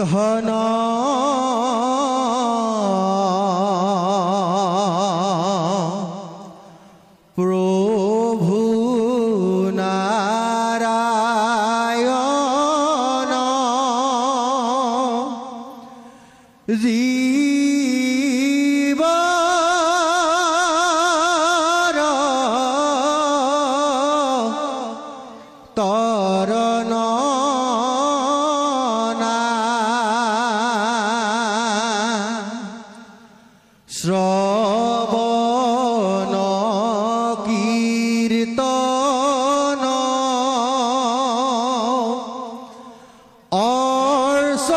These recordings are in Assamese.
ধন প্রভু নারায়ণ জীবর তরণ শ্রবণ কীর্তন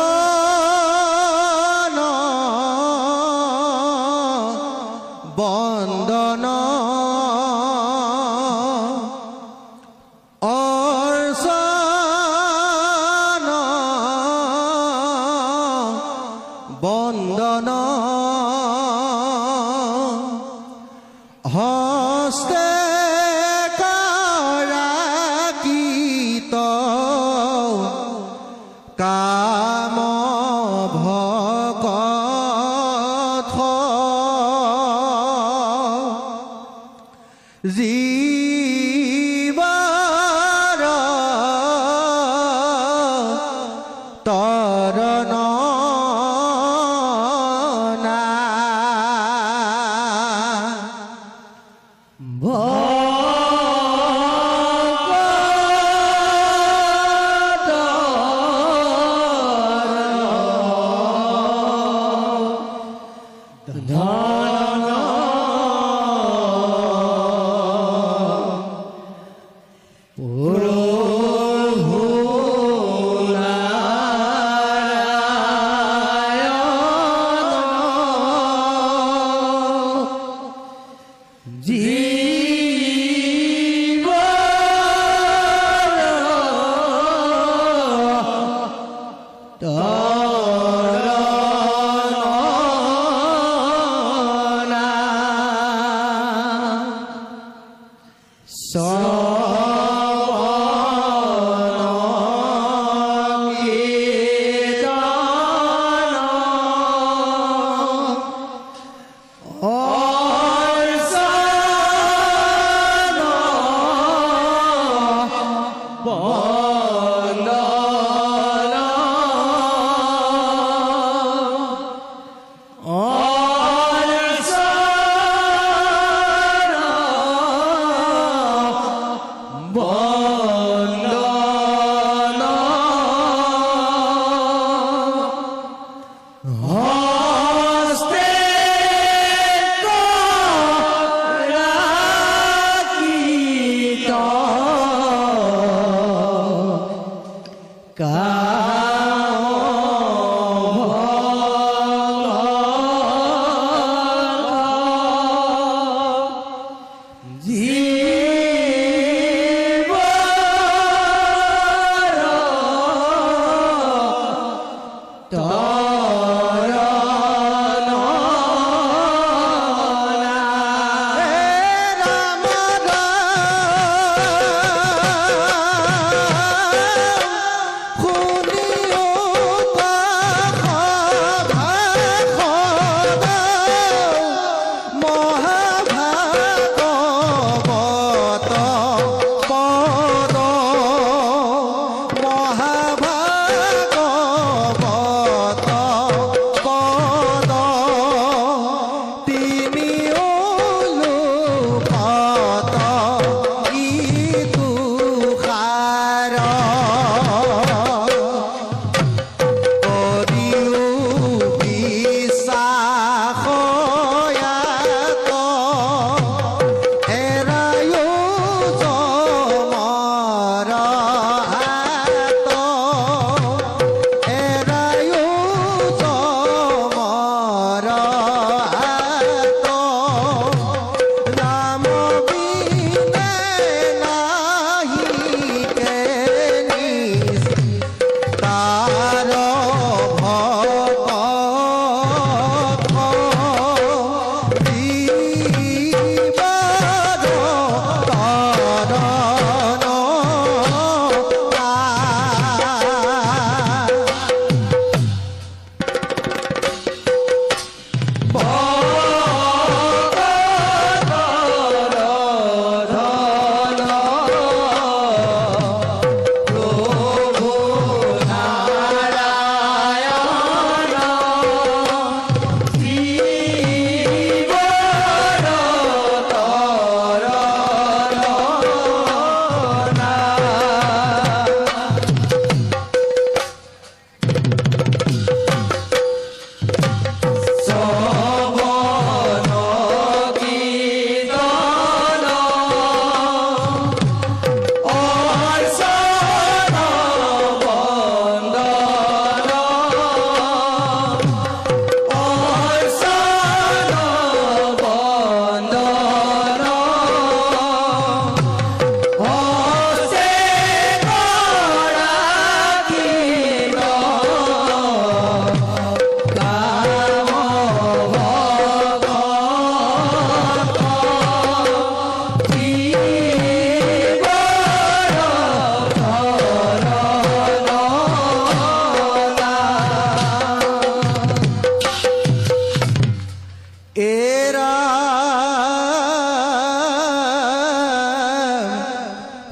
অর্চন বন্দন অর্চন বন্দন হস্তে কারাকিত কাম ভকথ জীবর তরণ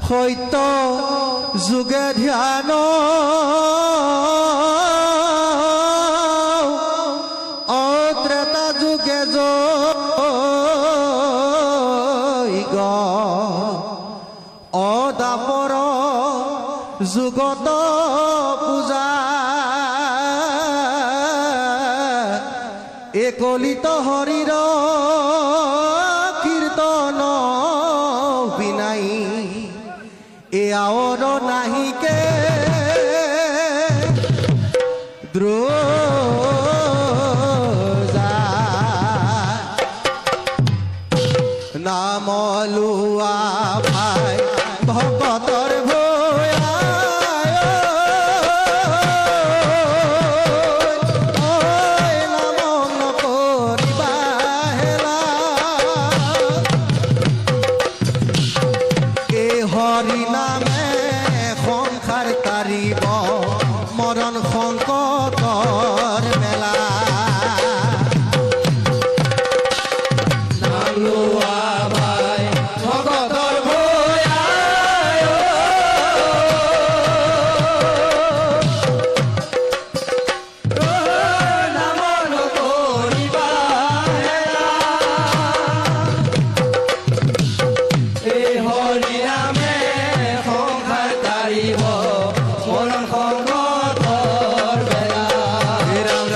সত্য যোগে ধ্যান অত্ৰেতা যোগে যৈগ অদাপৰ যুগত পূজা একলিত হৰিৰ কীৰ্তন বিনাই এয়াওৰ নাহিকে দ্ৰোজা নাম লুয়া ভাই ভকতৰ ভয়া নাম নকৰিবা হেলা এই হৰি নামে সংসাৰ তাৰিব মৰণ সংকটৰ মেলা নাম লোৱা ভাই ভকতৰ ভয়া নাম নকৰিবা হেলা এই হৰি নামে সংসাৰ তাৰিব মৰণ সংকটৰ বেলা ৰাম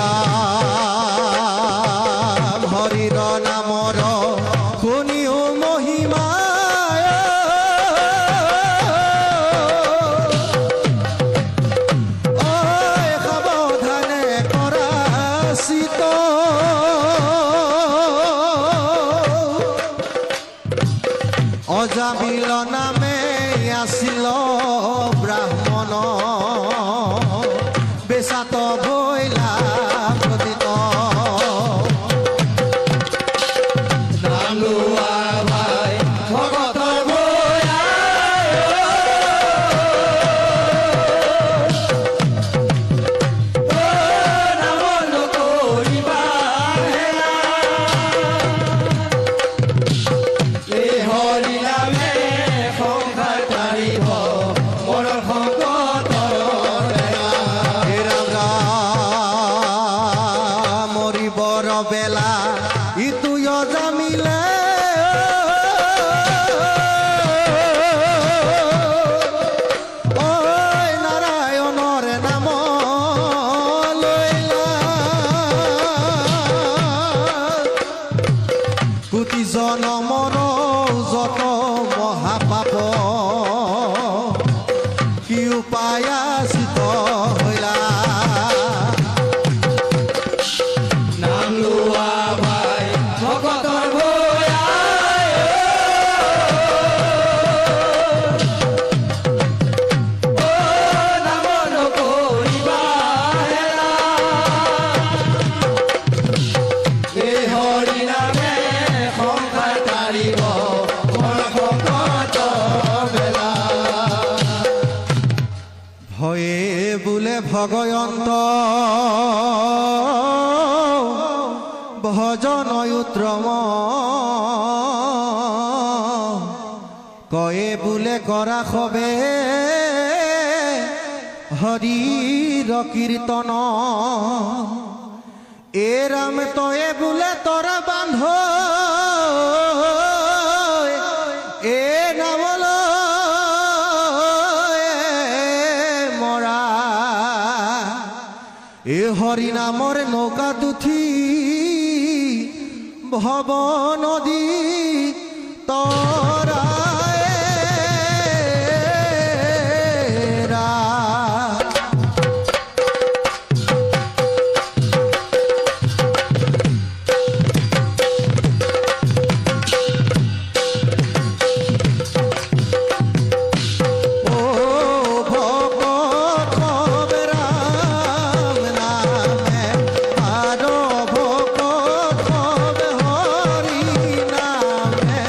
ৰাম হৰিৰ নামৰ শুনিও মহিমা সাৱধানে কৰা চিত অজামিল নামে আছিল ব্ৰাহ্মণ বেচাত বইলা প্ৰতিত নাম লোৱা ভাই ভকতৰ ভয়া নাম নকৰিবা হেলা এই হৰি নামে সংসাৰ তাৰিব মৰণ সংকটৰ বেলা ৰাম ৰাম মৰিবৰ বেলা ইটো অজামিলে নাৰায়ণৰ নাম লৈলা কোটি জনমৰ যত মহাপাপ কি উপায়াচিত হইলা নাম লোৱা ভাই ভকতৰ ভয়া নাম নকৰিবা হেলা এই হৰি নামে সংসাৰ তাৰিব মৰণ সংকটৰ বেলা ভয়ে বোলে ভগয়ন্ত ভজন উত্তম কয়ে বোলে কৰা সবে হৰিৰ কীৰ্তন এ ৰাম তয়ে বোলে তৰা বান্ধ এ নামল মৰা এ হৰি নামৰ নৌকাত উঠি ভৱ নদী তৰা নামে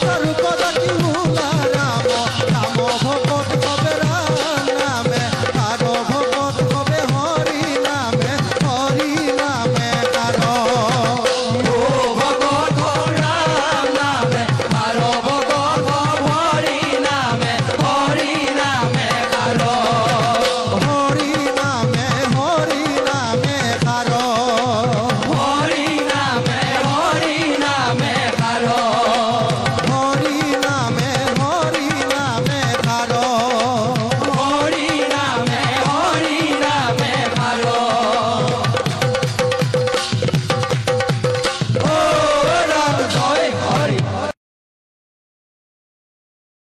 আৰু কদাকি